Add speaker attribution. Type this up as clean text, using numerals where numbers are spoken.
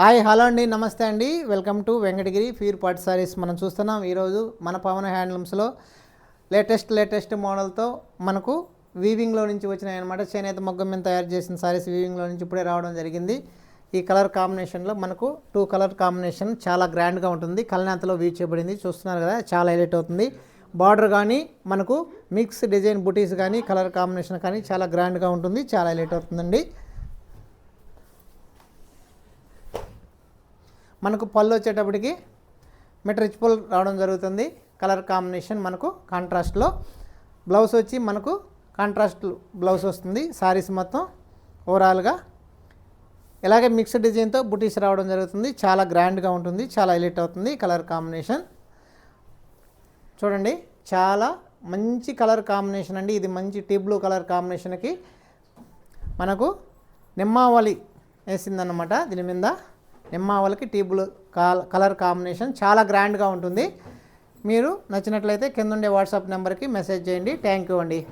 Speaker 1: Hi hello అండి, నమస్తే అండి. వెల్కమ్ టు వెంకటగిరి ప్యూర్ పట్టు సారీస్. మనం చూస్తున్నాం ఈరోజు మన పవన్ హ్యాండ్లూమ్స్లో లేటెస్ట్ మోడల్తో మనకు వీవింగ్లో నుంచి వచ్చినాయి అనమాట. చేనేత మొగ్గం మీద తయారు చేసిన సారీస్ వీవింగ్లో నుంచి ఇప్పుడే రావడం జరిగింది. ఈ కలర్ కాంబినేషన్లో మనకు 2 కలర్ కాంబినేషన్ చాలా గ్రాండ్గా ఉంటుంది. కల్నాథలో వీవ్ చేయబడింది, చూస్తున్నారు కదా, చాలా హైలైట్ అవుతుంది. బార్డర్ కానీ మనకు మిక్స్ డిజైన్ బుటీస్ కానీ కలర్ కాంబినేషన్ కానీ చాలా గ్రాండ్గా ఉంటుంది, చాలా హైలైట్ అవుతుందండి. మనకు పళ్ళు వచ్చేటప్పటికి రిచ్ పళ్ళు రావడం జరుగుతుంది. కలర్ కాంబినేషన్ మనకు కాంట్రాస్ట్లో. బ్లౌజ్ వచ్చి మనకు కాంట్రాస్ట్ బ్లౌజ్ వస్తుంది. సారీస్ మొత్తం ఓవరాల్గా ఇలాగే మిక్స్డ్ డిజైన్తో బుటీస్ రావడం జరుగుతుంది. చాలా గ్రాండ్గా ఉంటుంది, చాలా హైలైట్ అవుతుంది కలర్ కాంబినేషన్. చూడండి, చాలా మంచి కలర్ కాంబినేషన్ అండి. ఇది మంచి టీ బ్లూ కలర్ కాంబినేషన్కి మనకు నిమ్మావళి వేసిందన్నమాట. దీని మీద నిమ్మావళికి టీ బ్లూ కలర్ కాంబినేషన్ చాలా గ్రాండ్గా ఉంటుంది. మీరు నచ్చినట్లయితే కింద ఉండే వాట్సాప్ నెంబర్కి మెసేజ్ చేయండి. థ్యాంక్ యూ అండి.